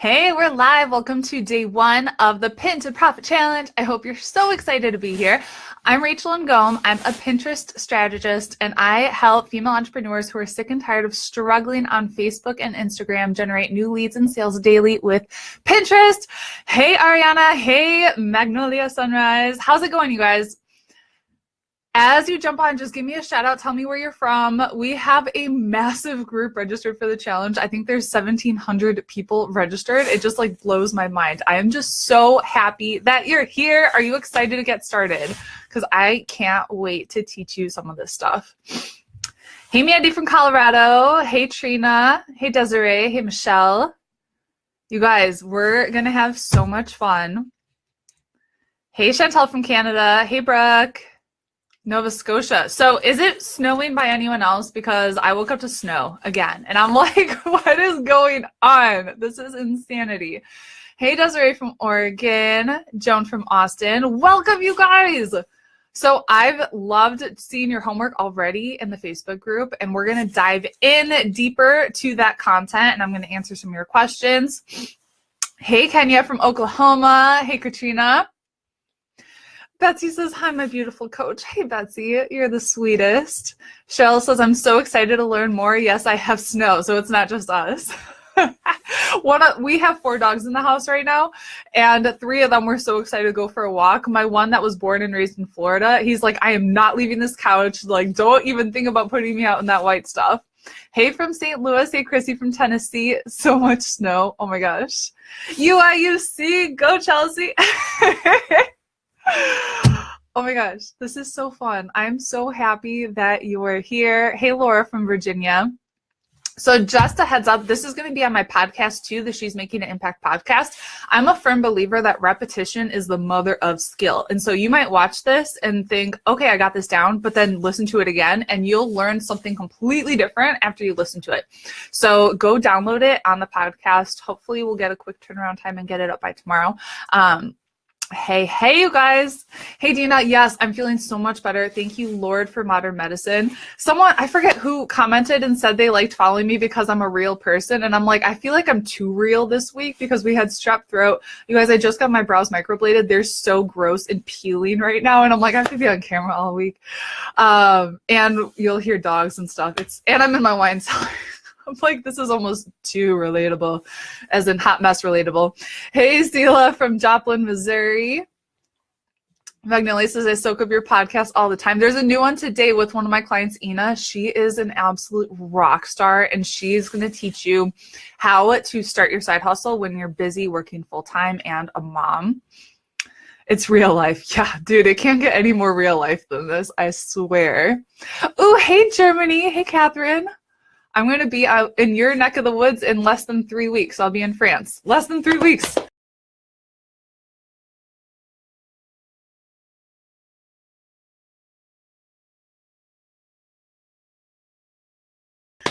Hey, we're live. Welcome to day 1 of the Pin to Profit Challenge. I hope you're so excited to be here. I'm Rachel Ngom. I'm a Pinterest strategist, and I help female entrepreneurs who are sick and tired of struggling on Facebook and Instagram generate new leads and sales daily with Pinterest. Hey, Ariana. Hey, Magnolia Sunrise. How's it going, you guys? As you jump on, just give me a shout out. Tell me where you're from. We have a massive group registered for the challenge. I think there's 1,700 people registered. It just blows my mind. I am just so happy that you're here. Are you excited to get started? Because I can't wait to teach you some of this stuff. Hey, Mandy from Colorado. Hey, Trina. Hey, Desiree. Hey, Michelle. You guys, we're going to have so much fun. Hey, Chantel from Canada. Hey, Brooke. Nova Scotia. So is it snowing by anyone else? Because I woke up to snow again and I'm like, what is going on? This is insanity. Hey, Desiree from Oregon, Joan from Austin. Welcome, you guys. So I've loved seeing your homework already in the Facebook group, and we're going to dive in deeper to that content, and I'm going to answer some of your questions. Hey, Kenya from Oklahoma. Hey, Katrina. Betsy says, hi, my beautiful coach. Hey, Betsy, you're the sweetest. Cheryl says, I'm so excited to learn more. Yes, I have snow, so it's not just us. We have 4 dogs in the house right now, and 3 of them were so excited to go for a walk. My one that was born and raised in Florida, he's like, I am not leaving this couch. Don't even think about putting me out in that white stuff. Hey, from St. Louis. Hey, Chrissy from Tennessee. So much snow. Oh, my gosh. UIUC. Go, Chelsea. Oh my gosh, this is so fun. I'm so happy that you are here. Hey, Laura from Virginia. So just a heads up, this is going to be on my podcast too, the She's Making an Impact podcast. I'm a firm believer that repetition is the mother of skill. And so you might watch this and think, okay, I got this down, but then listen to it again and you'll learn something completely different after you listen to it. So go download it on the podcast. Hopefully we'll get a quick turnaround time and get it up by tomorrow. Hey, you guys. Hey, Dina. Yes, I'm feeling so much better. Thank you, Lord, for modern medicine. Someone, I forget who, commented and said they liked following me because I'm a real person. And I'm like, I feel like I'm too real this week because we had strep throat. You guys, I just got my brows microbladed. They're so gross and peeling right now. And I'm like, I have to be on camera all week. And you'll hear dogs and stuff. And I'm in my wine cellar. I'm like, this is almost too relatable, as in hot mess relatable. Hey, Sela from Joplin, Missouri. Magnolia says, I soak up your podcast all the time. There's a new one today with one of my clients, Ina. She is an absolute rock star, and she's going to teach you how to start your side hustle when you're busy working full-time and a mom. It's real life. Yeah, dude, it can't get any more real life than this, I swear. Oh, hey, Germany. Hey, Catherine. I'm going to be out in your neck of the woods in less than 3 weeks. I'll be in France. Less than 3 weeks.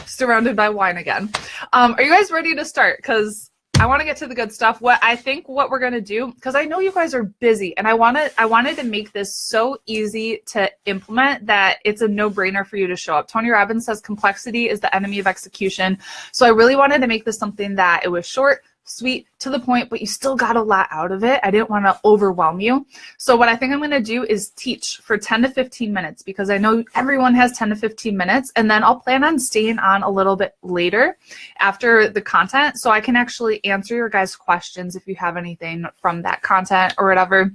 Surrounded by wine again. Are you guys ready to start? Because I want to get to the good stuff. What we're going to do, because I know you guys are busy, and I wanted to make this so easy to implement that it's a no-brainer for you to show up. Tony Robbins says complexity is the enemy of execution. So I really wanted to make this something that it was short, sweet, to the point, but you still got a lot out of it. I didn't want to overwhelm you. So what I think I'm going to do is teach for 10 to 15 minutes, because I know everyone has 10 to 15 minutes, and then I'll plan on staying on a little bit later after the content so I can actually answer your guys' questions if you have anything from that content or whatever.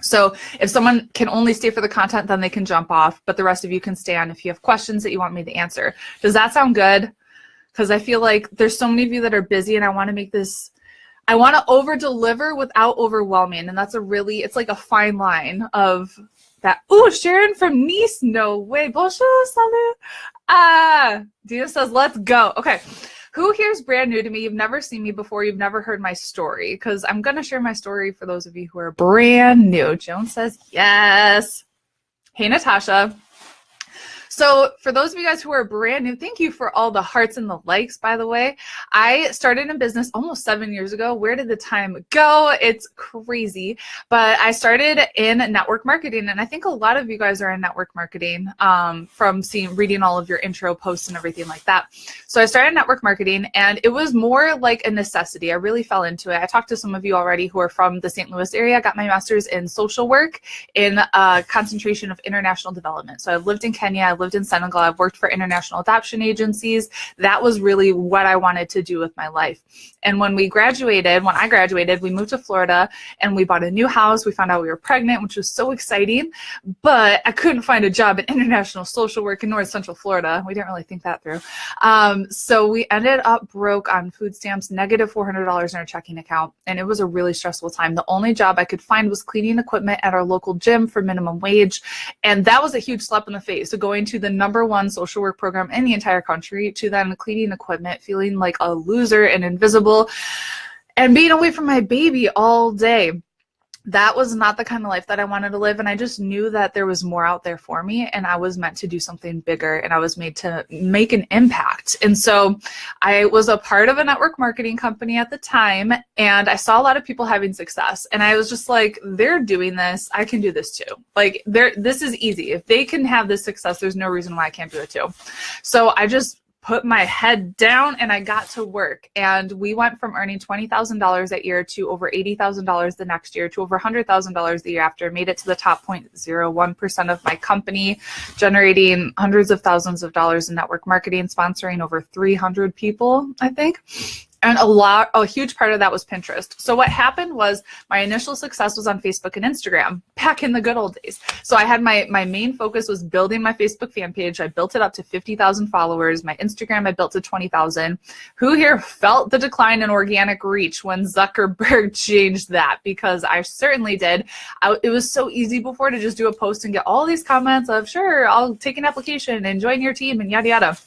So if someone can only stay for the content, then they can jump off, but the rest of you can stay on if you have questions that you want me to answer. Does that sound good? Because I feel like there's so many of you that are busy, and I want to make this, I want to over-deliver without overwhelming, and it's like a fine line of that. Ooh, Sharon from Nice, no way. Bonjour, salut. Dina says, let's go. Okay, who here is brand new to me? You've never seen me before. You've never heard my story, because I'm going to share my story for those of you who are brand new. Joan says, yes. Hey, Natasha. So for those of you guys who are brand new, thank you for all the hearts and the likes, by the way. I started in business almost 7 years ago. Where did the time go? It's crazy. But I started in network marketing, and I think a lot of you guys are in network marketing from reading all of your intro posts and everything like that. So I started network marketing, and it was more like a necessity. I really fell into it. I talked to some of you already who are from the St. Louis area. I got my master's in social work in concentration of international development. So I've lived in Kenya. I lived in Senegal. I've worked for international adoption agencies. That was really what I wanted to do with my life. And when I graduated, we moved to Florida and we bought a new house. We found out we were pregnant, which was so exciting, but I couldn't find a job in international social work in North Central Florida. We didn't really think that through. So we ended up broke on food stamps, negative $400 in our checking account. And it was a really stressful time. The only job I could find was cleaning equipment at our local gym for minimum wage. And that was a huge slap in the face. So going to the #1 social work program in the entire country to then cleaning equipment, feeling like a loser and invisible, and being away from my baby all day. That was not the kind of life that I wanted to live. And I just knew that there was more out there for me, and I was meant to do something bigger, and I was made to make an impact. And so I was a part of a network marketing company at the time, and I saw a lot of people having success. And I was just like, they're doing this, I can do this too. Like, this is easy. If they can have this success, there's no reason why I can't do it too. So I just put my head down and I got to work. And we went from earning $20,000 that year to over $80,000 the next year to over $100,000 the year after. Made it to the top 0.01% of my company, generating hundreds of thousands of dollars in network marketing, sponsoring over 300 people, I think. And a huge part of that was Pinterest. So what happened was my initial success was on Facebook and Instagram back in the good old days. So I had my main focus was building my Facebook fan page. I built it up to 50,000 followers. My Instagram, I built to 20,000. Who here felt the decline in organic reach when Zuckerberg changed that? Because I certainly did. It was so easy before to just do a post and get all these comments of, sure, I'll take an application and join your team and yada, yada.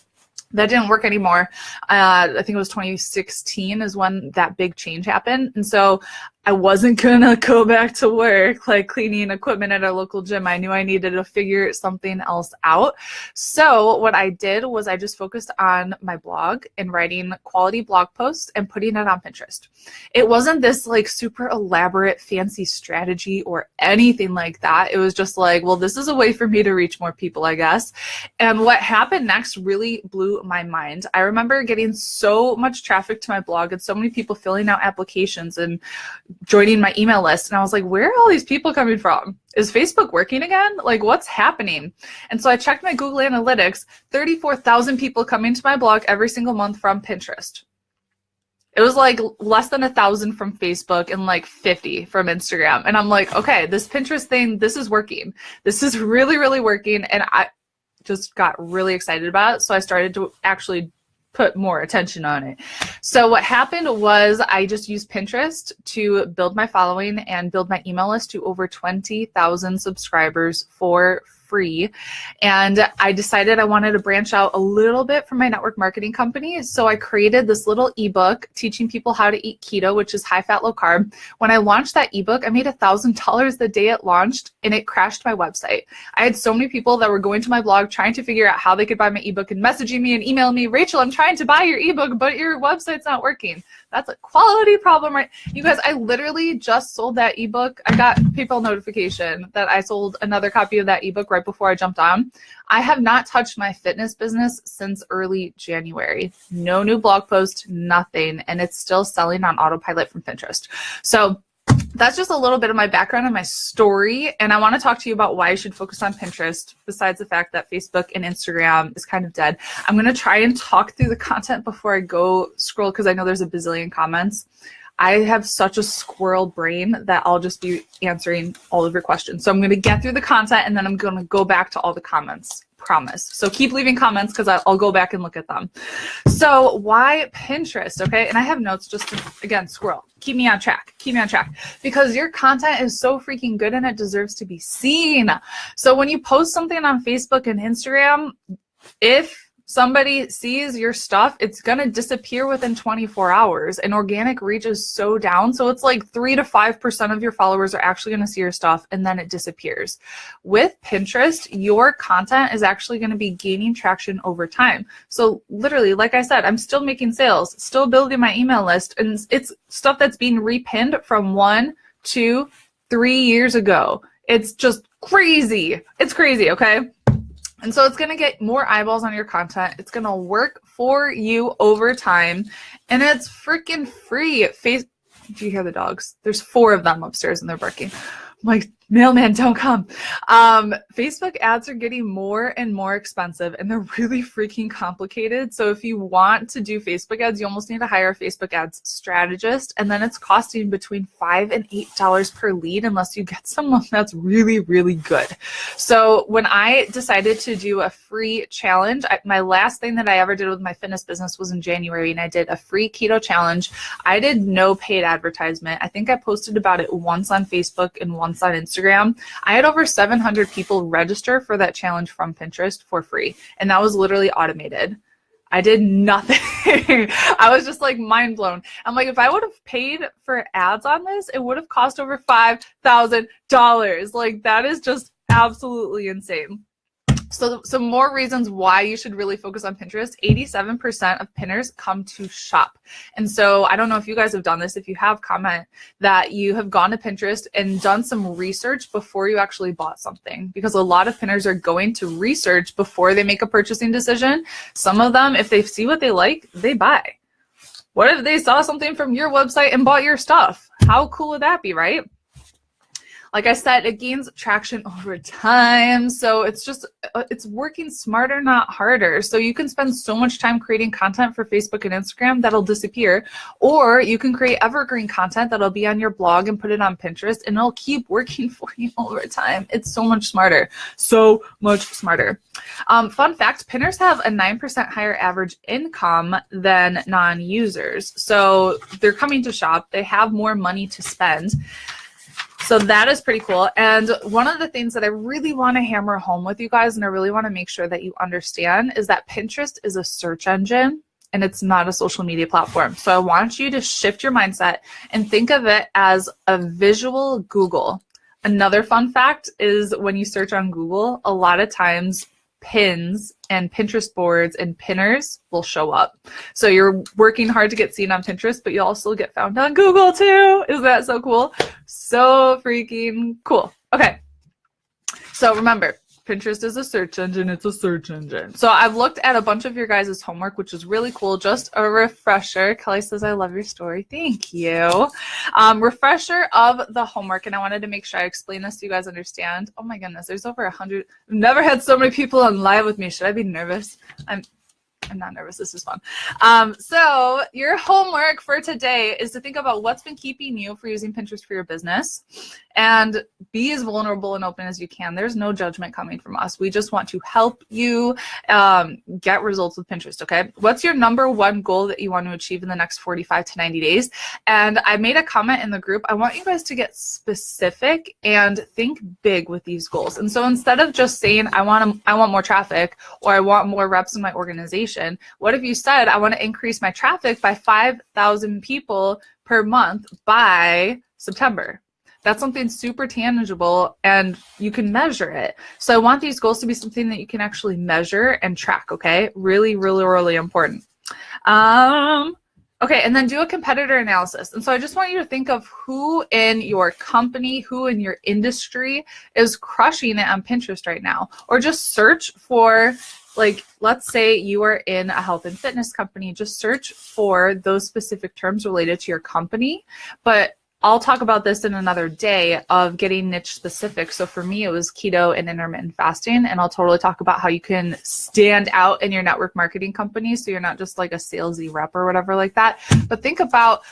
That didn't work anymore. I think it was 2016 is when that big change happened. And so I wasn't gonna go back to work, like cleaning equipment at a local gym. I knew I needed to figure something else out. So what I did was I just focused on my blog and writing quality blog posts and putting it on Pinterest. It wasn't this like super elaborate fancy strategy or anything like that. It was just like, well, this is a way for me to reach more people, I guess. And what happened next really blew my mind. I remember getting so much traffic to my blog and so many people filling out applications and joining my email list. And I was like, where are all these people coming from? Is Facebook working again? Like, what's happening? And so I checked my Google Analytics, 34,000 people coming to my blog every single month from Pinterest. It was like less than 1,000 from Facebook and like 50 from Instagram. And I'm like, okay, this Pinterest thing, this is working. This is really, really working. And I just got really excited about it. So I started to actually put more attention on it. So what happened was I just used Pinterest to build my following and build my email list to over 20,000 subscribers for free. And I decided I wanted to branch out a little bit from my network marketing company. So I created this little ebook teaching people how to eat keto, which is high fat, low carb. When I launched that ebook, I made $1,000 the day it launched, and it crashed my website. I had so many people that were going to my blog trying to figure out how they could buy my ebook and messaging me and emailing me, Rachel, I'm trying to buy your ebook, but your website's not working. That's a quality problem, right? You guys, I literally just sold that ebook. I got PayPal notification that I sold another copy of that ebook right before I jumped on. I have not touched my fitness business since early January. No new blog post, nothing. And it's still selling on autopilot from Pinterest. So that's just a little bit of my background and my story. And I want to talk to you about why you should focus on Pinterest, besides the fact that Facebook and Instagram is kind of dead. I'm going to try and talk through the content before I go scroll, because I know there's a bazillion comments. I have such a squirrel brain that I'll just be answering all of your questions. So I'm going to get through the content and then I'm going to go back to all the comments. Promise. So keep leaving comments because I'll go back and look at them. So why Pinterest? Okay. And I have notes just to, again, squirrel. Keep me on track. Keep me on track. Because your content is so freaking good and it deserves to be seen. So when you post something on Facebook and Instagram, if somebody sees your stuff, it's going to disappear within 24 hours. And organic reach is so down. So it's like 3 to 5% of your followers are actually going to see your stuff and then it disappears. With Pinterest, your content is actually going to be gaining traction over time. So literally, like I said, I'm still making sales, still building my email list, and it's stuff that's being repinned from 1, 2, 3 years ago. It's just crazy. It's crazy, okay? And so it's going to get more eyeballs on your content. It's going to work for you over time. And it's freaking free. Do you hear the dogs? There's 4 of them upstairs and they're barking. I'm like, mailman, don't come. Facebook ads are getting more and more expensive and they're really freaking complicated. So if you want to do Facebook ads, you almost need to hire a Facebook ads strategist. And then it's costing between $5 and $8 per lead unless you get someone that's really, really good. So when I decided to do a free challenge, my last thing that I ever did with my fitness business was in January, and I did a free keto challenge. I did no paid advertisement. I think I posted about it once on Facebook and once on Instagram. I had over 700 people register for that challenge from Pinterest for free. And that was literally automated. I did nothing. I was just like mind blown. I'm like, if I would have paid for ads on this, it would have cost over $5,000. Like, that is just absolutely insane. So some more reasons why you should really focus on Pinterest. 87% of pinners come to shop. And so I don't know if you guys have done this. If you have, comment that you have gone to Pinterest and done some research before you actually bought something, because a lot of pinners are going to research before they make a purchasing decision. Some of them, if they see what they like, they buy. What if they saw something from your website and bought your stuff? How cool would that be, right? Like I said, it gains traction over time. So it's working smarter, not harder. So you can spend so much time creating content for Facebook and Instagram that'll disappear, or you can create evergreen content that'll be on your blog and put it on Pinterest and it'll keep working for you over time. It's so much smarter. So much smarter. Fun fact, pinners have a 9% higher average income than non-users. So they're coming to shop. They have more money to spend. So that is pretty cool. And one of the things that I really want to hammer home with you guys, and I really want to make sure that you understand, is that Pinterest is a search engine and it's not a social media platform. So I want you to shift your mindset and think of it as a visual Google. Another fun fact is when you search on Google, a lot of times pins and Pinterest boards and pinners will show up. So you're working hard to get seen on Pinterest, but you also get found on Google too. Is that so cool? So freaking cool. Okay. So remember, Pinterest is a search engine. It's a search engine. So I've looked at a bunch of your guys' homework, which is really cool. Just a refresher. Kelly says, I love your story. Thank you. Refresher of the homework. And I wanted to make sure I explain this so you guys understand. Oh my goodness, there's over 100. I've never had so many people on live with me. Should I be nervous? I'm not nervous. This is fun. So your homework for today is to think about what's been keeping you from using Pinterest for your business, and be as vulnerable and open as you can. There's no judgment coming from us. We just want to help you get results with Pinterest, okay? What's your number one goal that you want to achieve in the next 45 to 90 days? And I made a comment in the group. I want you guys to get specific and think big with these goals. And so instead of just saying, I want more traffic, or I want more reps in my organization, what if you said, I want to increase my traffic by 5,000 people per month by September? That's something super tangible and you can measure it. So I want these goals to be something that you can actually measure and track, okay? Really, really, really important. Okay, and then do a competitor analysis. And so I just want you to think of who in your company, who in your industry is crushing it on Pinterest right now. Or just search for, like, let's say you are in a health and fitness company, just search for those specific terms related to your company. But I'll talk about this in another day of getting niche specific. So for me, it was keto and intermittent fasting. And I'll totally talk about how you can stand out in your network marketing company. So you're not just like a salesy rep or whatever like that. But think about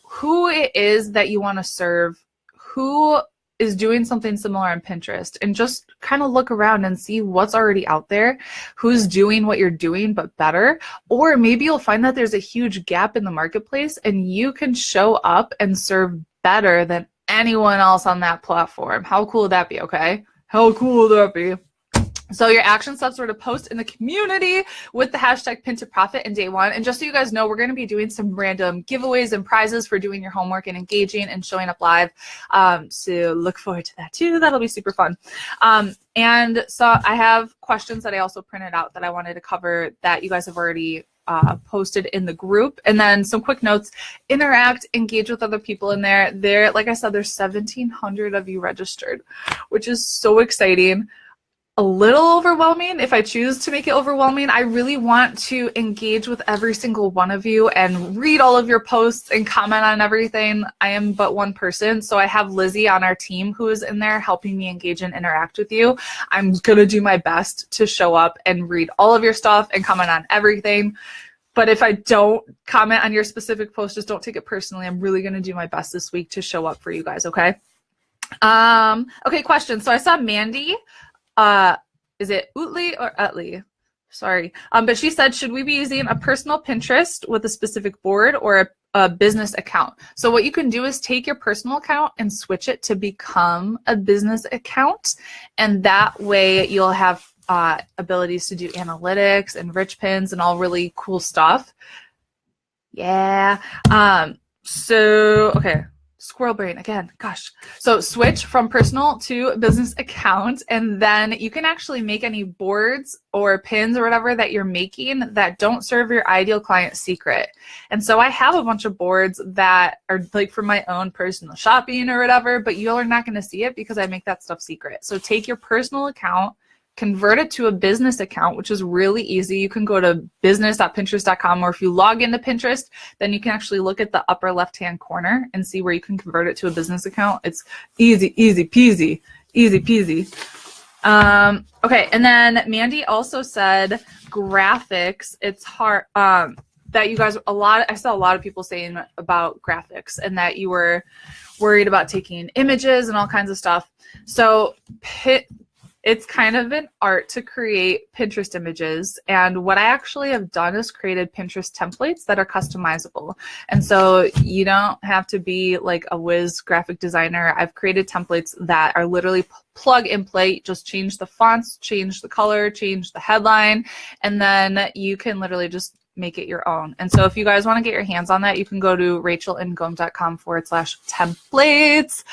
who it is that you want to serve, who is doing something similar on Pinterest, and just kind of look around and see what's already out there, who's doing what you're doing but better. Or maybe you'll find that there's a huge gap in the marketplace and you can show up and serve better than anyone else on that platform. How cool would that be, okay? How cool would that be? So your action steps were to post in the community with the hashtag Pin to Profit in day one. And just so you guys know, we're going to be doing some random giveaways and prizes for doing your homework and engaging and showing up live. So look forward to that too. That'll be super fun. And so I have questions that I also printed out that I wanted to cover that you guys have already posted in the group. And then some quick notes: interact, engage with other people in there. There, like I said, there's 1,700 of you registered, which is so exciting. A little overwhelming if I choose to make it overwhelming. I really want to engage with every single one of you and read all of your posts and comment on everything. I am but one person, so I have Lizzie on our team who is in there helping me engage and interact with you. I'm gonna do my best to show up and read all of your stuff and comment on everything. But if I don't comment on your specific post, just don't take it personally. I'm really gonna do my best this week to show up for you guys, okay? Okay, question. So I saw Mandy. Is it Utley or Utley? Sorry. But she said, should we be using a personal Pinterest with a specific board or a business account? So what you can do is take your personal account and switch it to become a business account. And that way you'll have abilities to do analytics and rich pins and all really cool stuff. Yeah. Okay. Squirrel brain again, gosh. So switch from personal to business account, and then you can actually make any boards or pins or whatever that you're making that don't serve your ideal client secret. And so I have a bunch of boards that are like for my own personal shopping or whatever, but you are not going to see it because I make that stuff secret. So take your personal account, convert it to a business account, which is really easy. You can go to business.pinterest.com, or if you log into Pinterest, then you can actually look at the upper left-hand corner and see where you can convert it to a business account. It's easy, easy peasy, easy peasy. Okay, and then Mandy also said graphics. It's hard that you guys, I saw a lot of people saying about graphics and that you were worried about taking images and all kinds of stuff. So it's kind of an art to create Pinterest images. And what I actually have done is created Pinterest templates that are customizable. And so you don't have to be like a whiz graphic designer. I've created templates that are literally plug and play. Just change the fonts, change the color, change the headline, and then you can literally just make it your own. And so if you guys want to get your hands on that, you can go to rachelandgom.com/templates.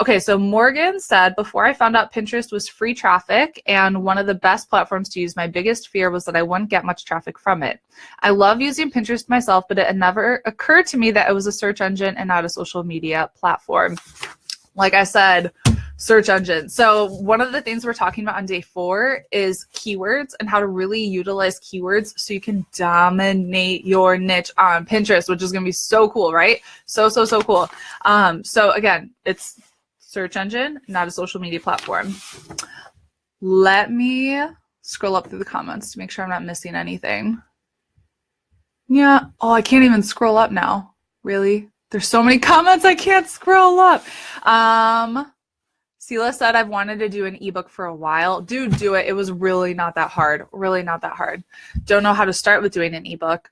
Okay, so Morgan said, before I found out Pinterest was free traffic and one of the best platforms to use, my biggest fear was that I wouldn't get much traffic from it. I love using Pinterest myself, but it never occurred to me that it was a search engine and not a social media platform. Like I said, search engine. So one of the things we're talking about on day 4 is keywords and how to really utilize keywords so you can dominate your niche on Pinterest, which is going to be so cool, right? So cool. So again, it's search engine, not a social media platform. Let me scroll up through the comments to make sure I'm not missing anything. Yeah. Oh, I can't even scroll up now. Really? There's so many comments I can't scroll up. Sela said, I've wanted to do an ebook for a while. Dude, do it. It was really not that hard. Really not that hard. Don't know how to start with doing an ebook.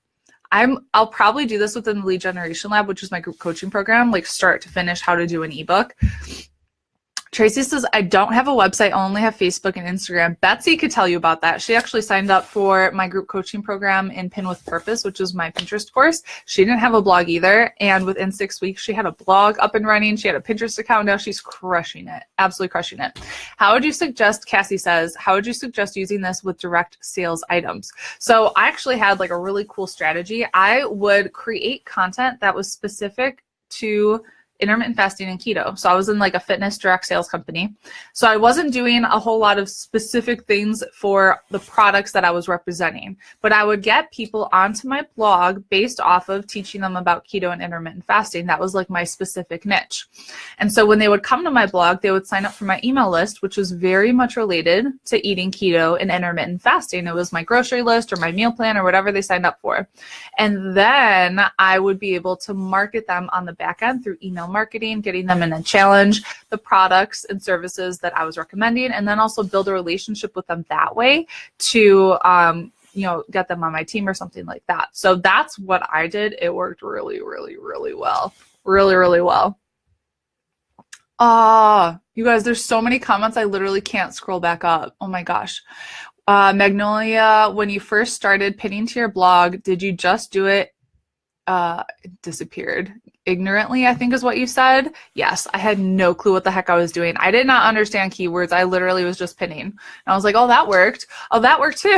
I'll probably do this within the Lead Generation Lab, which is my group coaching program, like start to finish how to do an ebook. Tracy says, I don't have a website, I only have Facebook and Instagram. Betsy could tell you about that. She actually signed up for my group coaching program in Pin with Purpose, which is my Pinterest course. She didn't have a blog either. And within 6 weeks, she had a blog up and running. She had a Pinterest account. Now she's crushing it, absolutely crushing it. How would you suggest, Cassie says, how would you suggest using this with direct sales items? So I actually had like a really cool strategy. I would create content that was specific to intermittent fasting and keto. So I was in like a fitness direct sales company. So I wasn't doing a whole lot of specific things for the products that I was representing, but I would get people onto my blog based off of teaching them about keto and intermittent fasting. That was like my specific niche. And so when they would come to my blog, they would sign up for my email list, which was very much related to eating keto and intermittent fasting. It was my grocery list or my meal plan or whatever they signed up for. And then I would be able to market them on the back end through email marketing, getting them in a challenge, the products and services that I was recommending, and then also build a relationship with them that way to, get them on my team or something like that. So that's what I did. It worked really, really, really well. Really, really well. You guys, there's so many comments. I literally can't scroll back up. Oh my gosh. Magnolia, when you first started pinning to your blog, did you just do it? It disappeared ignorantly, I think is what you said. Yes, I had no clue what the heck I was doing. I did not understand keywords. I literally was just pinning. And I was like, oh, that worked. Oh, that worked too.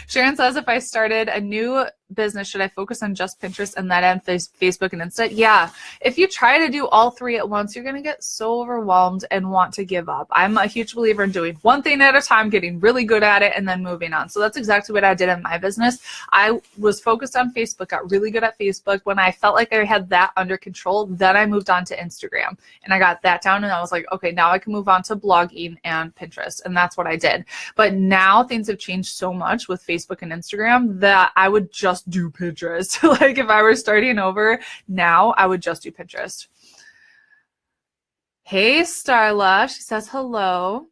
Sharon says, if I started a new business, should I focus on just Pinterest and then end Facebook and Insta? Yeah. If you try to do all three at once, you're going to get so overwhelmed and want to give up. I'm a huge believer in doing one thing at a time, getting really good at it, and then moving on. So that's exactly what I did in my business. I was focused on Facebook, got really good at Facebook. When I felt like I had that under control, then I moved on to Instagram and I got that down, and I was like, okay, now I can move on to blogging and Pinterest. And that's what I did. But now things have changed so much with Facebook and Instagram that I would just do Pinterest. Like if I were starting over now, I would just do Pinterest. Hey, Starla. She says hello.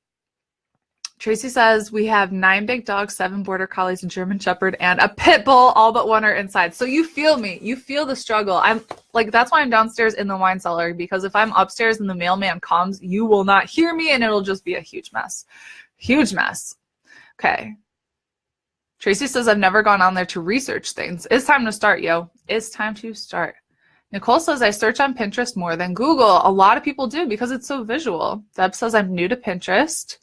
Tracy says, we have 9 big dogs, 7 border collies, a German shepherd, and a pit bull. All but one are inside. So you feel me. You feel the struggle. I'm like, that's why I'm downstairs in the wine cellar, because if I'm upstairs and the mailman comes, you will not hear me and it'll just be a huge mess. Huge mess. Okay. Tracy says, I've never gone on there to research things. It's time to start, yo. It's time to start. Nicole says, I search on Pinterest more than Google. A lot of people do because it's so visual. Deb says, I'm new to Pinterest.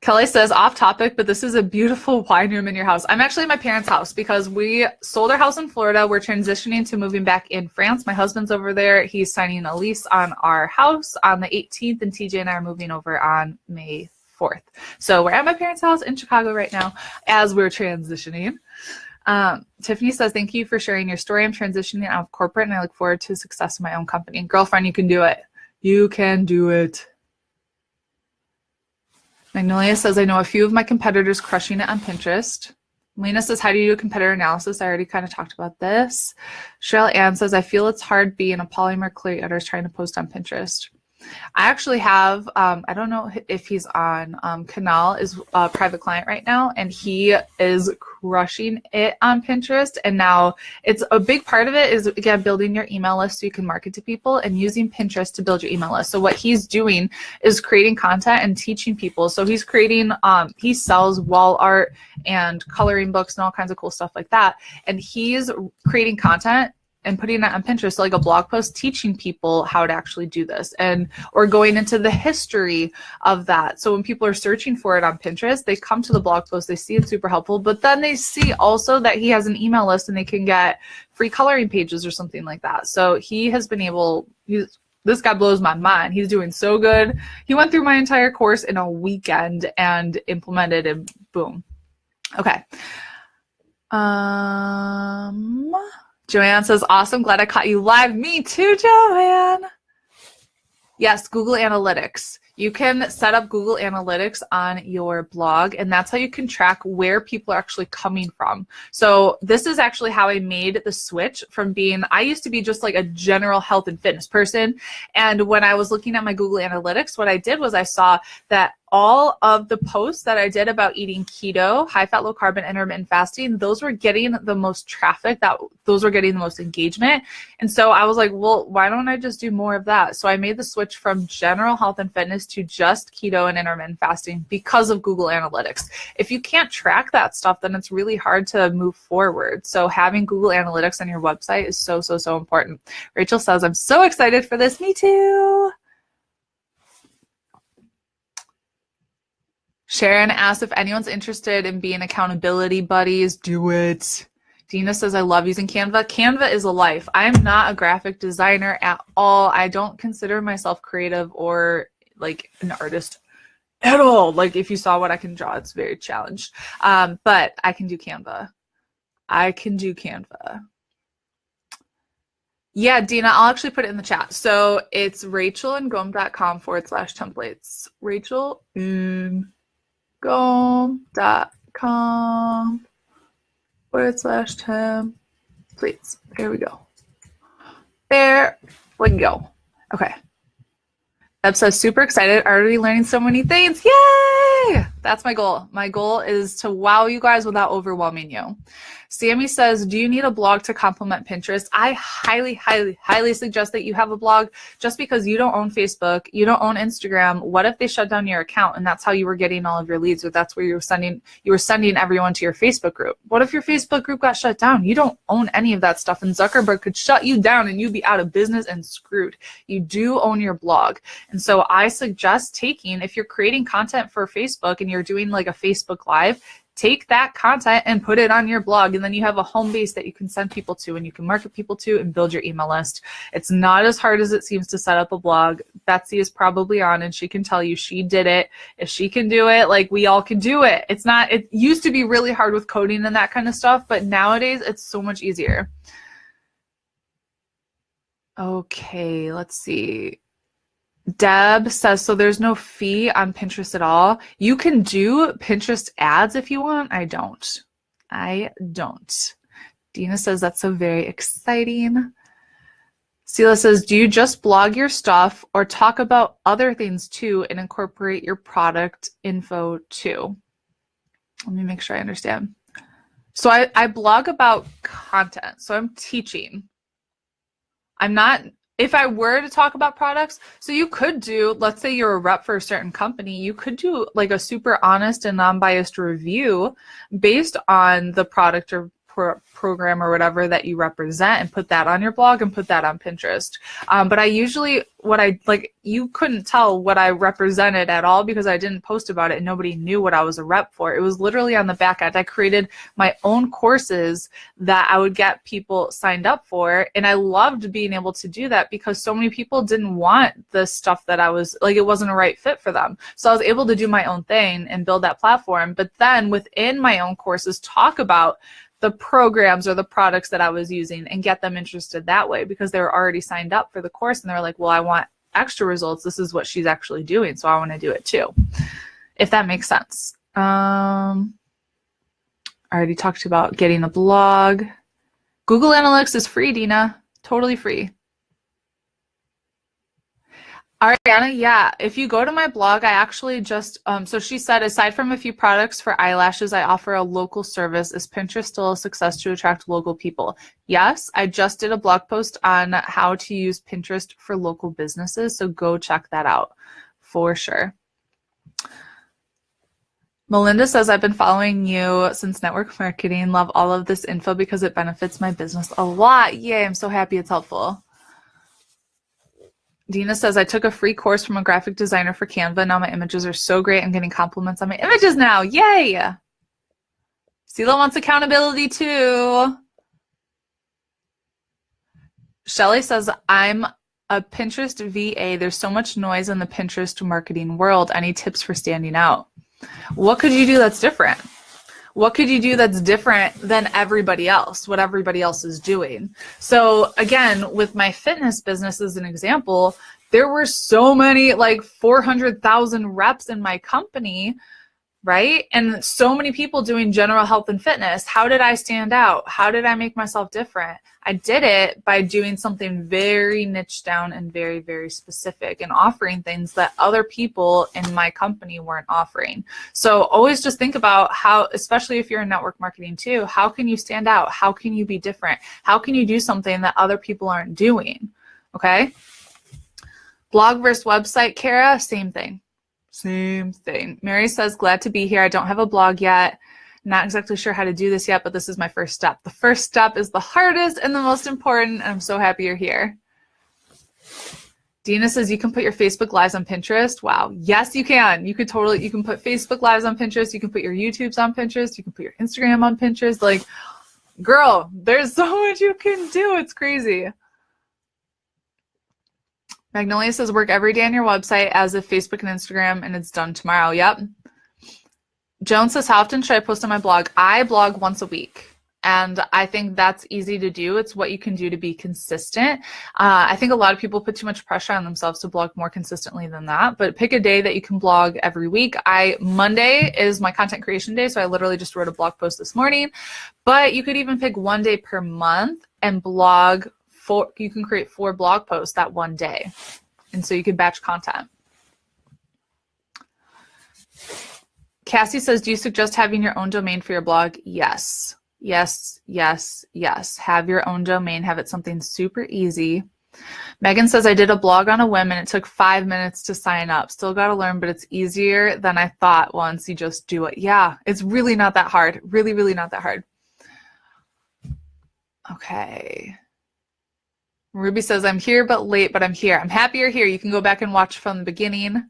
Kelly says, off topic, but this is a beautiful wine room in your house. I'm actually at my parents' house because we sold our house in Florida. We're transitioning to moving back in France. My husband's over there. He's signing a lease on our house on the 18th, and TJ and I are moving over on May 4th. So we're at my parents' house in Chicago right now as we're transitioning. Tiffany says, thank you for sharing your story. I'm transitioning out of corporate and I look forward to success in my own company. Girlfriend, you can do it. You can do it. Magnolia says, I know a few of my competitors crushing it on Pinterest. Lena says, how do you do competitor analysis? I already kind of talked about this. Cheryl Ann says, I feel it's hard being a polymer clay editor trying to post on Pinterest. I actually have, I don't know if he's on, Canal is a private client right now, and he is crushing it on Pinterest. And now it's a big part of it is, again, building your email list so you can market to people and using Pinterest to build your email list. So what he's doing is creating content and teaching people. So he's creating, he sells wall art and coloring books and all kinds of cool stuff like that. And he's creating content and putting that on Pinterest, so like a blog post teaching people how to actually do this, and or going into the history of that. So when people are searching for it on Pinterest, they come to the blog post, they see it's super helpful, but then they see also that he has an email list and they can get free coloring pages or something like that. So he has been able, this guy blows my mind. He's doing so good. He went through my entire course in a weekend and implemented and boom. Okay. Joanne says, awesome. Glad I caught you live. Me too, Joanne. Yes, Google Analytics. You can set up Google Analytics on your blog, and that's how you can track where people are actually coming from. So this is actually how I made the switch from being, I used to be just like a general health and fitness person. And when I was looking at my Google Analytics, what I did was I saw that all of the posts that I did about eating keto, high fat, low carb, and intermittent fasting, those were getting the most traffic, those were getting the most engagement. And so I was like, well, why don't I just do more of that? So I made the switch from general health and fitness to just keto and intermittent fasting because of Google Analytics. If you can't track that stuff, then it's really hard to move forward. So having Google Analytics on your website is so, so, so important. Rachel says, I'm so excited for this. Me too. Sharon asks if anyone's interested in being accountability buddies. Do it. Dina says, I love using Canva. Canva is a life. I'm not a graphic designer at all. I don't consider myself creative or like an artist at all. Like if you saw what I can draw, it's very challenged. But I can do Canva. I can do Canva. Yeah, Dina, I'll actually put it in the chat. So it's rachelandgom.com/templates. rachelandgom.com/templates. There we go. There we go. Okay. Deb says, super excited. Already learning so many things. Yay! That's my goal. My goal is to wow you guys without overwhelming you. Sammy says, do you need a blog to complement Pinterest? I highly, highly, highly suggest that you have a blog. Just because you don't own Facebook, you don't own Instagram. What if they shut down your account and that's how you were getting all of your leads, or that's where you were sending everyone to your Facebook group? What if your Facebook group got shut down? You don't own any of that stuff, and Zuckerberg could shut you down and you'd be out of business and screwed. You do own your blog. And so I suggest if you're creating content for Facebook and you're doing like a Facebook Live, take that content and put it on your blog, and then you have a home base that you can send people to and you can market people to and build your email list. It's not as hard as it seems to set up a blog. Betsy is probably on and she can tell you she did it. If she can do it, like, we all can do it. It used to be really hard with coding and that kind of stuff, but nowadays it's so much easier. Okay, let's see. Deb says, so there's no fee on Pinterest at all. You can do Pinterest ads if you want. I don't. Dina says, that's so very exciting. Sela says, do you just blog your stuff or talk about other things too and incorporate your product info too? Let me make sure I understand. So I blog about content. So I'm teaching. I'm not... If I were to talk about products, so you could do, let's say you're a rep for a certain company, you could do like a super honest and non-biased review based on the product or program or whatever that you represent, and put that on your blog and put that on Pinterest. But I usually, you couldn't tell what I represented at all because I didn't post about it and nobody knew what I was a rep for. It was literally on the back end. I created my own courses that I would get people signed up for. And I loved being able to do that because so many people didn't want the stuff that I was, like, it wasn't a right fit for them. So I was able to do my own thing and build that platform. But then within my own courses, talk about the programs or the products that I was using and get them interested that way because they were already signed up for the course and they're like, well, I want extra results. This is what she's actually doing, so I want to do it too, if that makes sense. I already talked about getting a blog. Google Analytics is free, Dina. Totally free. Ariana, yeah, if you go to my blog, I actually just, so she said, aside from a few products for eyelashes, I offer a local service. Is Pinterest still a success to attract local people? Yes, I just did a blog post on how to use Pinterest for local businesses, so go check that out for sure. Melinda says, I've been following you since network marketing. Love all of this info because it benefits my business a lot. Yay, I'm so happy it's helpful. Dina says, I took a free course from a graphic designer for Canva. Now my images are so great. I'm getting compliments on my images now. Yay! Sela wants accountability too. Shelly says, I'm a Pinterest VA. There's so much noise in the Pinterest marketing world. Any tips for standing out? What could you do that's different? What could you do that's different than everybody else, what everybody else is doing? So again, with my fitness business as an example, there were so many, like 400,000 reps in my company, right? And so many people doing general health and fitness. How did I stand out? How did I make myself different? I did it by doing something very niche down and very, very specific and offering things that other people in my company weren't offering. So always just think about how, especially if you're in network marketing too, how can you stand out? How can you be different? How can you do something that other people aren't doing? Okay. Blog versus website, Kara, same thing. Same thing. Mary says, glad to be here. I don't have a blog yet. Not exactly sure how to do this yet, but this is my first step. The first step is the hardest and the most important, and I'm so happy you're here. Dina says, you can put your Facebook Lives on Pinterest. Wow. Yes, you can. You can put Facebook Lives on Pinterest. You can put your YouTubes on Pinterest. You can put your Instagram on Pinterest. Like, girl, there's so much you can do. It's crazy. Magnolia says, work every day on your website as if Facebook and Instagram, and it's done tomorrow. Yep. Joan says, how often should I post on my blog? I blog once a week, and I think that's easy to do. It's what you can do to be consistent. I think a lot of people put too much pressure on themselves to blog more consistently than that, but pick a day that you can blog every week. Monday is my content creation day, so I literally just wrote a blog post this morning, but you could even pick one day per month and blog. You can create 4 blog posts that one day, and so you can batch content. Cassie says, do you suggest having your own domain for your blog? Yes. Yes, yes, yes. Have your own domain. Have it something super easy. Megan says, I did a blog on a whim and it took 5 minutes to sign up. Still got to learn, but it's easier than I thought once you just do it. Yeah, it's really not that hard. Really, really not that hard. Okay. Ruby says, I'm here but late, but I'm here. I'm happy you're here. You can go back and watch from the beginning.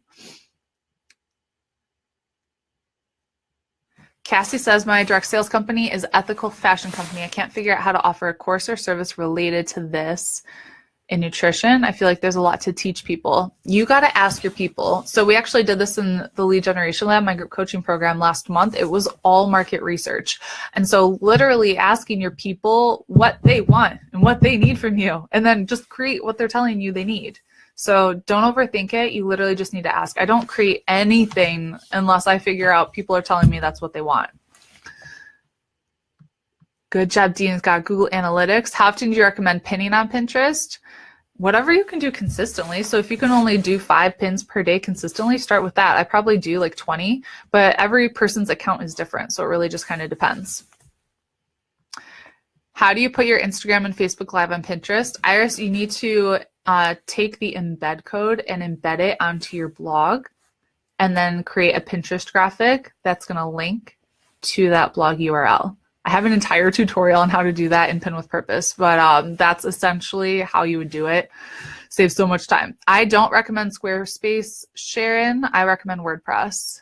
Cassie says, my direct sales company is Ethical Fashion Company. I can't figure out how to offer a course or service related to this in nutrition. I feel like there's a lot to teach people. You got to ask your people. So we actually did this in the Lead Generation Lab, my group coaching program last month. It was all market research. And so literally asking your people what they want and what they need from you, and then just create what they're telling you they need. So don't overthink it. You literally just need to ask. I don't create anything unless I figure out people are telling me that's what they want. Good job, Dean's got Google Analytics. How often do you recommend pinning on Pinterest? Whatever you can do consistently. So if you can only do 5 pins per day consistently, start with that. I probably do like 20, but every person's account is different. So it really just kind of depends. How do you put your Instagram and Facebook Live on Pinterest? Iris, you need to take the embed code and embed it onto your blog and then create a Pinterest graphic that's going to link to that blog URL. I have an entire tutorial on how to do that in Pin with Purpose, but that's essentially how you would do it. Saves so much time. I don't recommend Squarespace, Sharon. I recommend WordPress.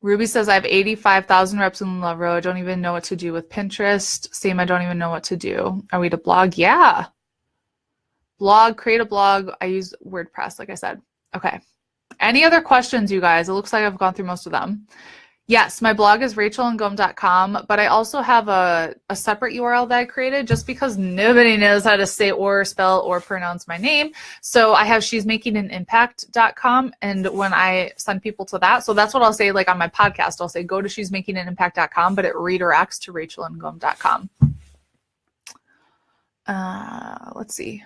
Ruby says, I have 85,000 reps in Love Row. I don't even know what to do with Pinterest. Same, I don't even know what to do. Are we to blog? Yeah. Blog, create a blog. I use WordPress, like I said. Okay. Any other questions, you guys? It looks like I've gone through most of them. Yes, my blog is rachelandngom.com, but I also have a separate URL that I created just because nobody knows how to say or spell or pronounce my name. So I have shesmakinganimpact.com, and when I send people to that, so that's what I'll say like on my podcast. I'll say go to shesmakinganimpact.com, but it redirects to rachelandngom.com. Let's see.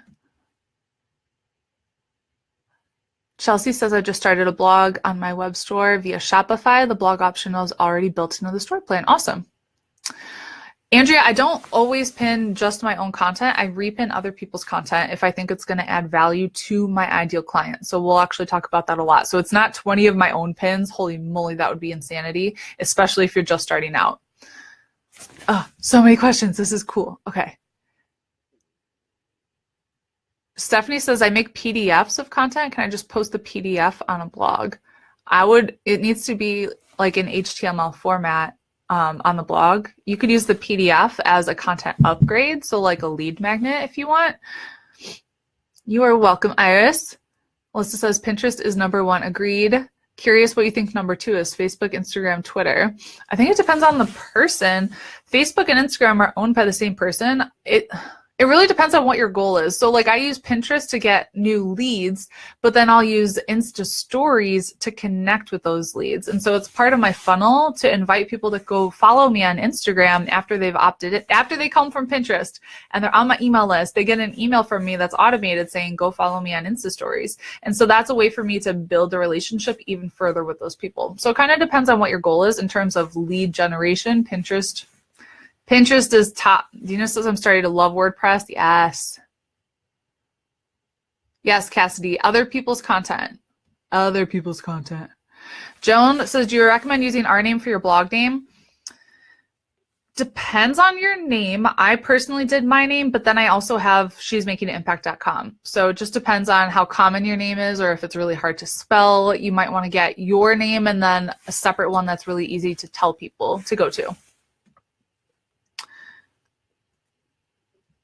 Chelsea says, I just started a blog on my web store via Shopify. The blog option is already built into the store plan. Awesome. Andrea, I don't always pin just my own content. I repin other people's content if I think it's going to add value to my ideal client. So we'll actually talk about that a lot. So it's not 20 of my own pins. Holy moly, that would be insanity, especially if you're just starting out. Oh, so many questions. This is cool. Okay. Stephanie says, I make PDFs of content. Can I just post the PDF on a blog? It needs to be like an HTML format on the blog. You could use the PDF as a content upgrade. So like a lead magnet if you want. You are welcome, Iris. Melissa says, Pinterest is #1. Agreed. Curious what you think #2 is. Facebook, Instagram, Twitter. I think it depends on the person. Facebook and Instagram are owned by the same person. It really depends on what your goal is. So like I use Pinterest to get new leads, but then I'll use Insta stories to connect with those leads. And so it's part of my funnel to invite people to go follow me on Instagram after they've opted it, after they come from Pinterest and they're on my email list. They get an email from me that's automated saying, go follow me on Insta stories. And so that's a way for me to build a relationship even further with those people. So it kind of depends on what your goal is in terms of lead generation. Pinterest is top. Dina says, I'm starting to love WordPress. Yes. Yes, Cassidy. Other people's content. Other people's content. Joan says, do you recommend using our name for your blog name? Depends on your name. I personally did my name, but then I also have shesmakinganimpact.com. So it just depends on how common your name is, or if it's really hard to spell, you might want to get your name and then a separate one that's really easy to tell people to go to.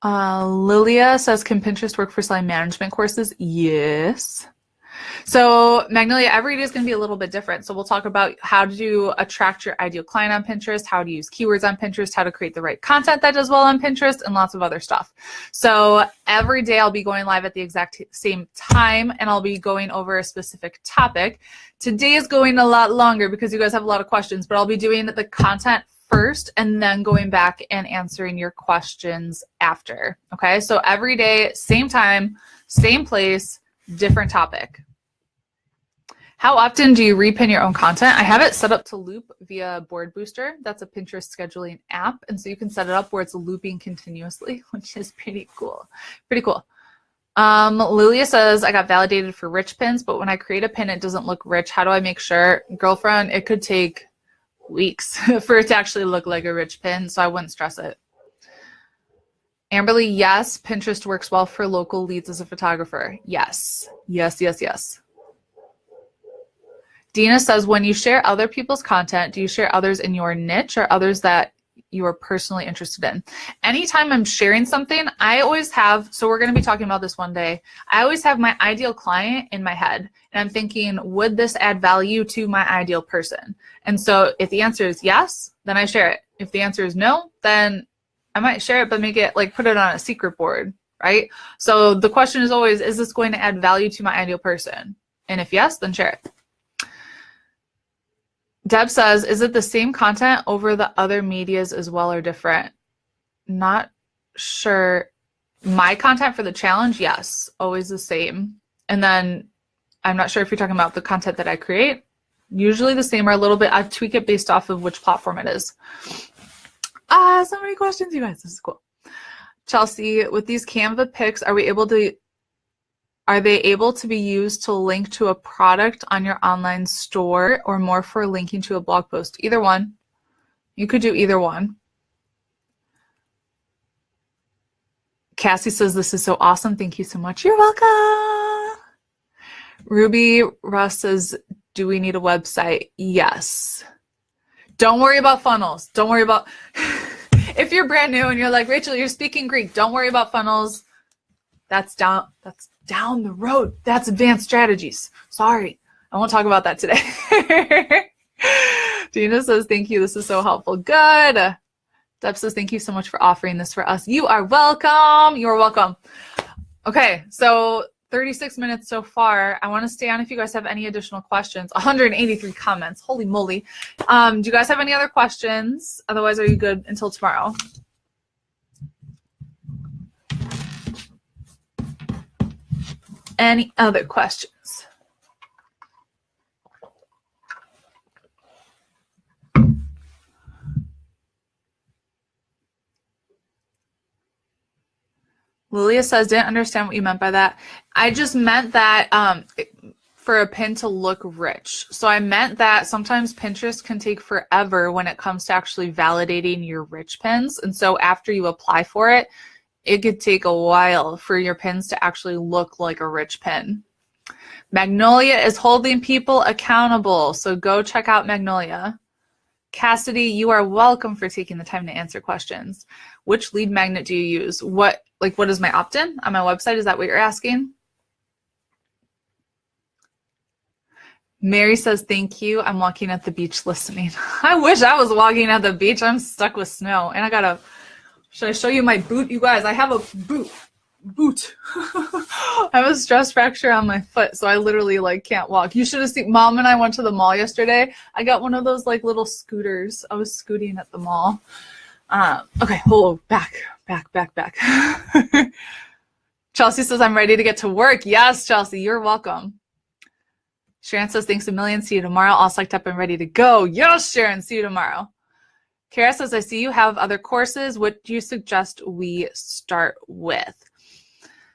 Lilia says, can Pinterest work for selling management courses? Yes. So Magnolia, every day is going to be a little bit different. So we'll talk about how to attract your ideal client on Pinterest, how to use keywords on Pinterest, how to create the right content that does well on Pinterest, and lots of other stuff. So every day I'll be going live at the exact same time, and I'll be going over a specific topic. Today is going a lot longer because you guys have a lot of questions, but I'll be doing the content first and then going back and answering your questions after. Okay, so every day, same time, same place, different topic. How often do you repin your own content? I have it set up to loop via Board Booster. That's a Pinterest scheduling app. And so you can set it up where it's looping continuously, which is pretty cool. Pretty cool. Lilia says, I got validated for rich pins, but when I create a pin, it doesn't look rich. How do I make sure? Girlfriend, it could take weeks for it to actually look like a rich pin, so I wouldn't stress it. Amberly, yes, Pinterest works well for local leads as a photographer. Yes. Yes, yes, yes. Dina says, when you share other people's content, do you share others in your niche or others that you are personally interested in? Anytime I'm sharing something, I always have, so we're going to be talking about this one day, I always have my ideal client in my head. And I'm thinking, would this add value to my ideal person? And so if the answer is yes, then I share it. If the answer is no, then I might share it, but make it like put it on a secret board, right? So the question is always, is this going to add value to my ideal person? And if yes, then share it. Deb says, is it the same content over the other medias as well or different? Not sure. My content for the challenge, yes, always the same. And then I'm not sure if you're talking about the content that I create. Usually the same or a little bit. I tweak it based off of which platform it is. So many questions, you guys. This is cool. Chelsea, with these Canva pics, are they able to be used to link to a product on your online store or more for linking to a blog post? Either one. You could do either one. Cassie says, this is so awesome. Thank you so much. You're welcome. Ruby Russ says, do we need a website? Yes. Don't worry about funnels. Don't worry about, if you're brand new and you're like, Rachel, you're speaking Greek, don't worry about funnels. That's down the road. That's advanced strategies. Sorry, I won't talk about that today. Dina says, thank you. This is so helpful. Good. Deb says, thank you so much for offering this for us. You are welcome. You are welcome. Okay, so 36 minutes so far. I want to stay on if you guys have any additional questions. 183 comments. Holy moly. Do you guys have any other questions? Otherwise, are you good until tomorrow? Any other questions? Lilia says, didn't understand what you meant by that. I just meant that for a pin to look rich. So I meant that sometimes Pinterest can take forever when it comes to actually validating your rich pins. And so after you apply for it, it could take a while for your pins to actually look like a rich pin. Magnolia is holding people accountable. So go check out Magnolia. Cassidy, you are welcome for taking the time to answer questions. Which lead magnet do you use? What is my opt-in on my website? Is that what you're asking? Mary says, thank you. I'm walking at the beach listening. I wish I was walking at the beach. I'm stuck with snow. And should I show you my boot? You guys, I have a boot. I have a stress fracture on my foot, so I literally can't walk. You should have seen, Mom and I went to the mall yesterday. I got one of those little scooters. I was scooting at the mall. Okay, back. Chelsea says, I'm ready to get to work. Yes, Chelsea, you're welcome. Sharon says, thanks a million. See you tomorrow. All psyched up and ready to go. Yes, Sharon, see you tomorrow. Kara says, I see you have other courses. What do you suggest we start with?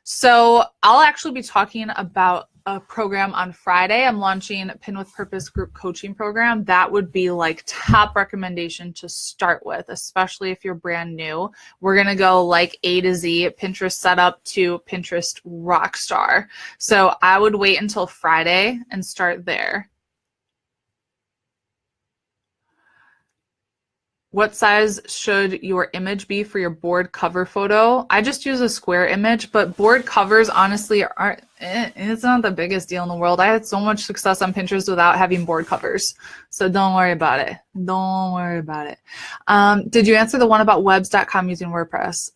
So I'll actually be talking about a program on Friday. I'm launching a Pin with Purpose group coaching program. That would be top recommendation to start with, especially if you're brand new. We're going to go A to Z, Pinterest setup to Pinterest rockstar. So I would wait until Friday and start there. What size should your image be for your board cover photo? I just use a square image, but board covers honestly it's not the biggest deal in the world. I had so much success on Pinterest without having board covers. So don't worry about it. Don't worry about it. Did you answer the one about webs.com using WordPress?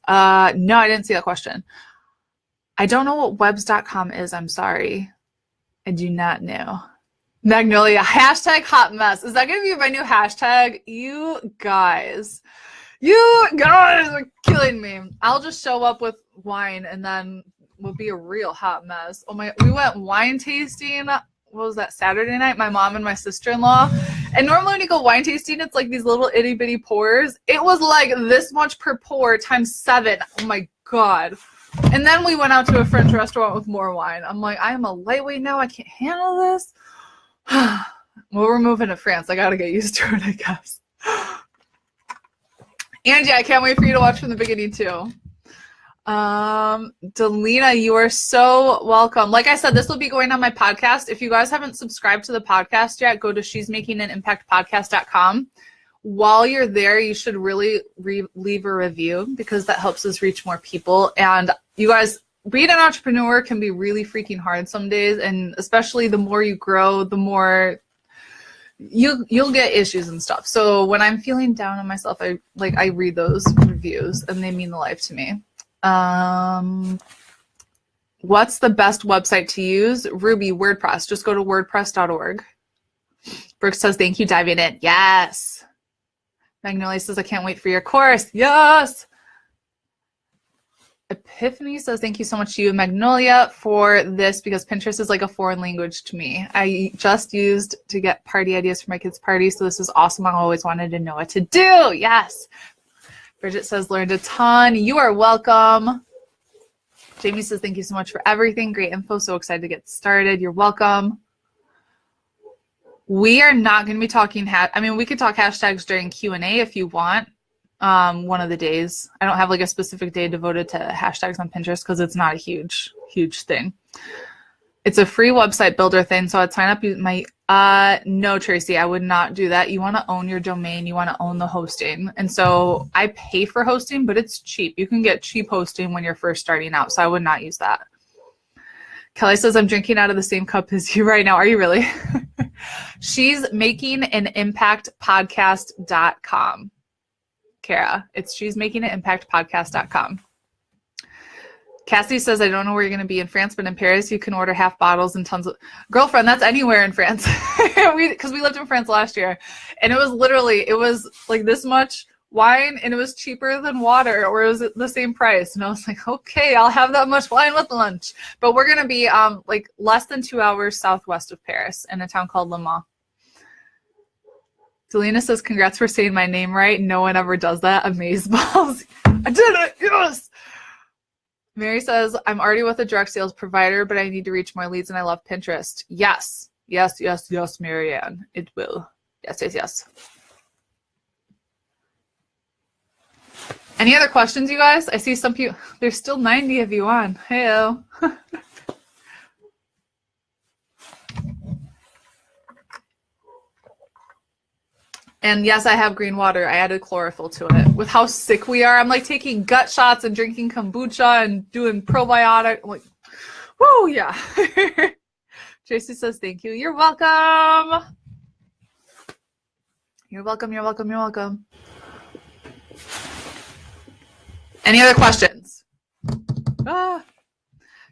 No, I didn't see that question. I don't know what webs.com is. I'm sorry. I do not know. Magnolia, hashtag hot mess. Is that going to be my new hashtag? You guys are killing me. I'll just show up with wine and then we'll be a real hot mess. Oh my, we went wine tasting what was that, Saturday night, my mom and my sister-in-law. And normally when you go wine tasting, it's like these little itty bitty pours. It was like this much per pour times 7. Oh my God. And then we went out to a French restaurant with more wine. I'm like, I am a lightweight now. I can't handle this. Well, we're moving to France. I got to get used to it, I guess. Angie, I can't wait for you to watch from the beginning too. Delina, you are so welcome. Like I said, this will be going on my podcast. If you guys haven't subscribed to the podcast yet, go to she'smakinganimpactpodcast.com. While you're there, you should really leave a review because that helps us reach more people. And you guys, being an entrepreneur can be really freaking hard some days, and especially the more you grow, the more you'll get issues and stuff. So when I'm feeling down on myself, I read those reviews and they mean the life to me. What's the best website to use? Ruby, WordPress. Just go to wordpress.org. Brooke says, thank you, diving in. Yes. Magnolia says, I can't wait for your course. Yes. Epiphany says, thank you so much to you, Magnolia, for this because Pinterest is like a foreign language to me. I just used to get party ideas for my kids' party, so this is awesome. I always wanted to know what to do. Yes. Bridget says, learned a ton. You are welcome. Jamie says, thank you so much for everything. Great info. So excited to get started. You're welcome. We are not going to be talking, we could talk hashtags during Q&A if you want. One of the days. I don't have like a specific day devoted to hashtags on Pinterest because it's not a huge thing. It's a free website builder thing, so I'd sign up. No, Tracy, I would not do that. You want to own your domain. You want to own the hosting. And so I pay for hosting, but it's cheap. You can get cheap hosting when you're first starting out, so I would not use that. Kelly says, I'm drinking out of the same cup as you right now. Are you really? She's making an impact podcast.com. Kara, she's making an impact podcast.com. Cassie says, I don't know where you're going to be in France, but in Paris, you can order half bottles and tons of... Girlfriend, that's anywhere in France. Because we lived in France last year. And it was like this much wine, and it was cheaper than water, or it was the same price. And I was like, okay, I'll have that much wine with lunch. But we're going to be like less than 2 hours southwest of Paris in a town called Le Mans. Delina says, congrats for saying my name right. No one ever does that. Amazeballs. I did it. Yes. Mary says, I'm already with a direct sales provider, but I need to reach more leads and I love Pinterest. Yes. Yes, yes, yes, Marianne. It will. Yes, yes, yes. Any other questions, you guys? I see some people. There's still 90 of you on. Hey-o. And yes, I have green water. I added chlorophyll to it. With how sick we are, I'm like taking gut shots and drinking kombucha and doing probiotic. I'm like, whoo, yeah. Tracy says, thank you. You're welcome. You're welcome, you're welcome, you're welcome. Any other questions?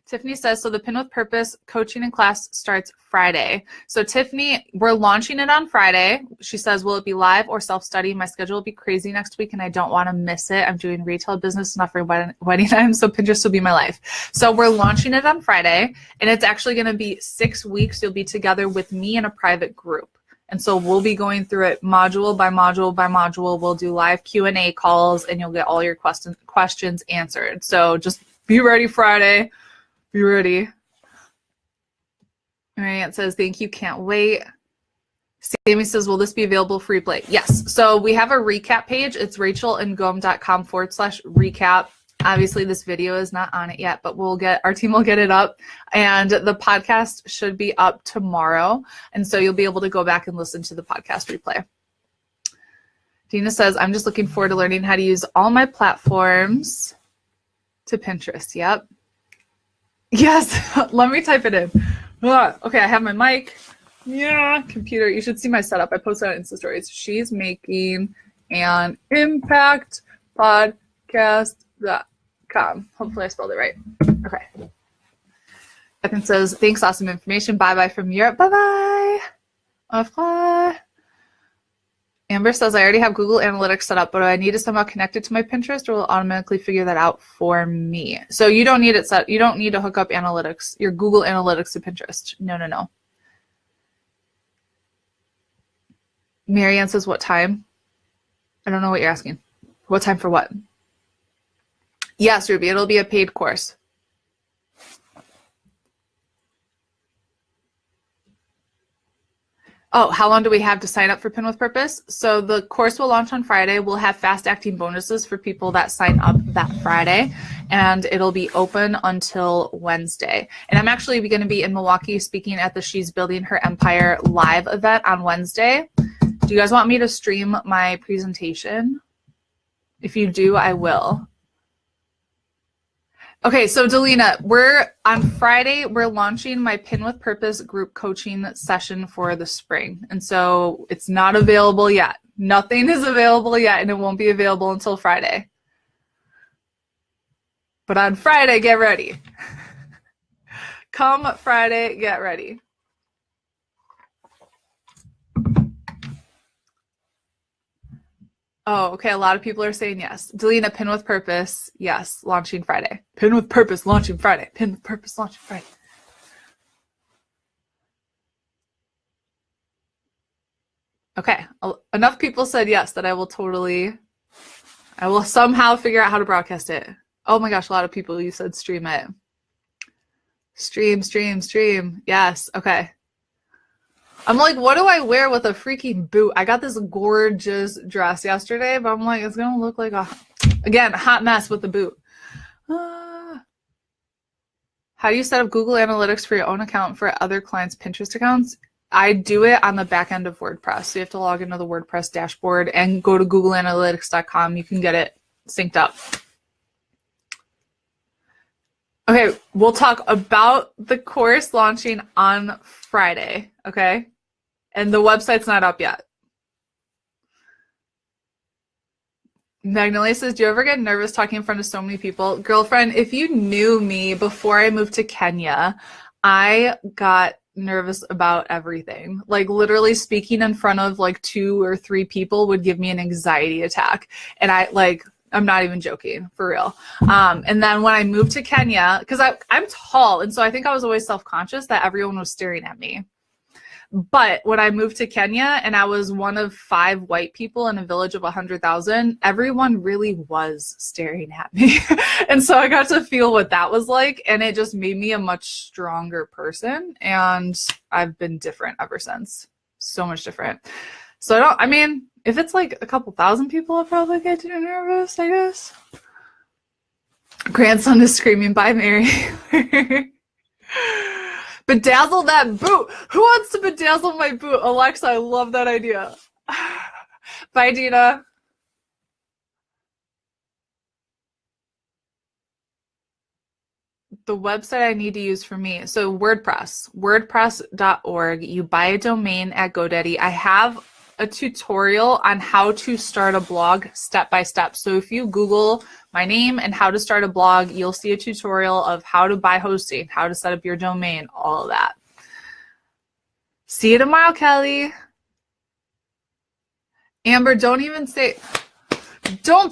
Tiffany says, so the Pin with Purpose coaching and class starts Friday. So Tiffany, we're launching it on Friday. She says, will it be live or self-study? My schedule will be crazy next week and I don't want to miss it. I'm doing retail business, not for wedding time, so Pinterest will be my life. So we're launching it on Friday, and it's actually going to be 6 weeks. You'll be together with me in a private group. And so we'll be going through it module by module by module. We'll do live Q&A calls, and you'll get all your questions answered. So just be ready Friday. Be ready. Marianne says, thank you, can't wait. Sammy says, will this be available for replay? Yes. So we have a recap page. It's rachelandngom.com/recap. Obviously, this video is not on it yet, but our team will get it up. And the podcast should be up tomorrow. And so you'll be able to go back and listen to the podcast replay. Dina says, I'm just looking forward to learning how to use all my platforms to Pinterest. Yep. Yes, let me type it in. Okay, I have my mic. Yeah, computer. You should see my setup. I posted on Insta Stories. She's making an impact podcast.com. Hopefully I spelled it right. Okay. Ethan says, thanks, awesome information. Bye-bye from Europe. Bye-bye. Au revoir. Amber says, I already have Google Analytics set up, but do I need to somehow connect it to my Pinterest, or will it automatically figure that out for me? So you don't need it set. You don't need to hook up analytics, your Google Analytics to Pinterest. No, no, no. Marianne says, what time? I don't know what you're asking. What time for what? Yes, Ruby, it'll be a paid course. Oh, how long do we have to sign up for Pin with Purpose? So the course will launch on Friday. We'll have fast acting bonuses for people that sign up that Friday, and it'll be open until Wednesday. And I'm actually going to be in Milwaukee speaking at the She's Building Her Empire live event on Wednesday. Do you guys want me to stream my presentation? If you do, I will. Okay, so Delina, on Friday, we're launching my Pin with Purpose group coaching session for the spring. And so it's not available yet. Nothing is available yet, and it won't be available until Friday. But on Friday, get ready. Come Friday, get ready. Oh, okay. A lot of people are saying yes. Delina, Pin with Purpose, yes, launching Friday. Pin with Purpose, launching Friday. Pin with Purpose, launching Friday. Okay. Enough people said yes that I will somehow figure out how to broadcast it. Oh my gosh, a lot of people, you said stream it. Stream. Yes, okay. I'm like, what do I wear with a freaking boot? I got this gorgeous dress yesterday, but I'm like, it's going to look like a hot mess with the boot. How do you set up Google Analytics for your own account for other clients' Pinterest accounts? I do it on the back end of WordPress. So you have to log into the WordPress dashboard and go to googleanalytics.com. You can get it synced up. Okay, we'll talk about the course launching on Friday, okay? And the website's not up yet. Magnolia says, do you ever get nervous talking in front of so many people? Girlfriend, if you knew me before I moved to Kenya, I got nervous about everything. Like literally speaking in front of like 2 or 3 people would give me an anxiety attack. And I'm not even joking, for real. And then when I moved to Kenya, because I'm tall, and so I think I was always self-conscious that everyone was staring at me. But when I moved to Kenya and I was one of 5 white people in a village of 100,000, everyone really was staring at me. And so I got to feel what that was like, and it just made me a much stronger person. And I've been different ever since. So much different. So if it's like a couple thousand people, I'll probably get too nervous, I guess. Grandson is screaming, bye, Mary. Bedazzle that boot. Who wants to bedazzle my boot? Alexa, I love that idea. Bye, Dina. The website I need to use for me. So WordPress, wordpress.org. You buy a domain at GoDaddy. I have a tutorial on how to start a blog step by step. So if you Google my name and how to start a blog, you'll see a tutorial of how to buy hosting, how to set up your domain, all of that. See you tomorrow, Kelly. Amber, don't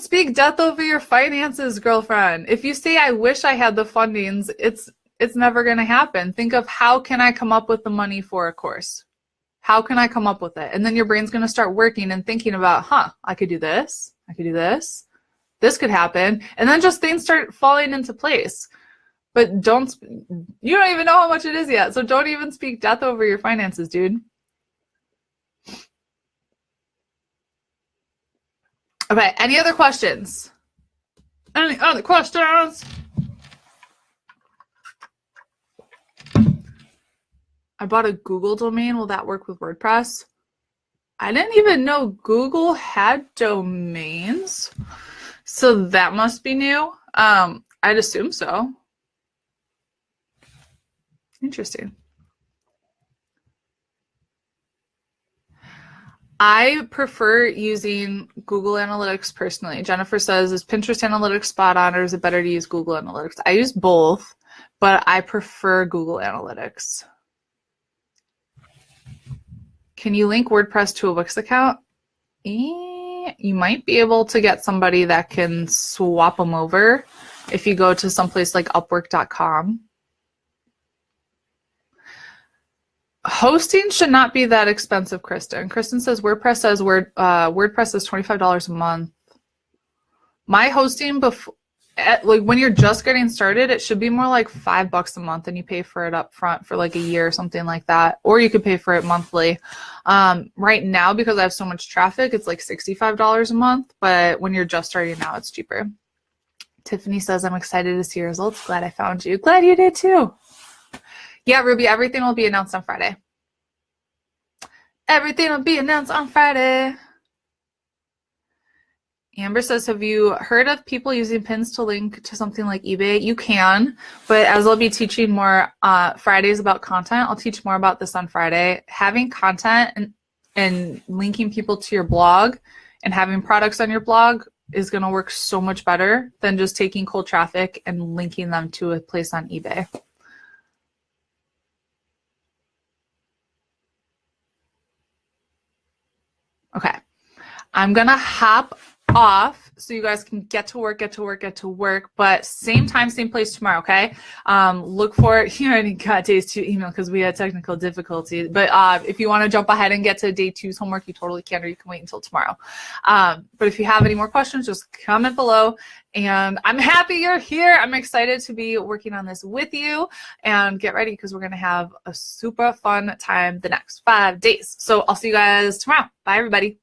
speak death over your finances, girlfriend. If you say, I wish I had the fundings, it's never going to happen. Think of, how can I come up with the money for a course? How can I come up with it? And then your brain's going to start working and thinking about, I could do this. I could do this. This could happen. And then just things start falling into place. But you don't even know how much it is yet. So don't even speak death over your finances, dude. Okay, any other questions? Any other questions? I bought a Google domain. Will that work with WordPress? I didn't even know Google had domains. So that must be new. I'd assume so. Interesting. I prefer using Google Analytics personally. Jennifer says, is Pinterest Analytics spot on, or is it better to use Google Analytics? I use both, but I prefer Google Analytics. Can you link WordPress to a Wix account? You might be able to get somebody that can swap them over if you go to someplace like Upwork.com. Hosting should not be that expensive, Kristen. Kristen says WordPress is $25 a month. My hosting like when you're just getting started, it should be more like $5 a month, and you pay for it up front for like a year or something like that, or you could pay for it monthly. Right now, because I have so much traffic, it's like $65 a month, but when you're just starting out, it's cheaper. Tiffany says, I'm excited to see your results. Glad I found you. Glad you did too. Yeah, Ruby, everything will be announced on Friday. Everything will be announced on Friday. Amber says, have you heard of people using pins to link to something like eBay? You can, but as I'll be teaching more Fridays about content, I'll teach more about this on Friday. Having content and linking people to your blog and having products on your blog is going to work so much better than just taking cold traffic and linking them to a place on eBay. Okay, I'm going to hop off so you guys can get to work, but same time, same place tomorrow, okay? Look for it. You already got days 2 email because we had technical difficulties, but if you want to jump ahead and get to day 2's homework, you totally can, or you can wait until tomorrow. But if you have any more questions, just comment below, and I'm happy you're here. I'm excited to be working on this with you, and get ready because we're going to have a super fun time the next 5 days. So I'll see you guys tomorrow. Bye, everybody.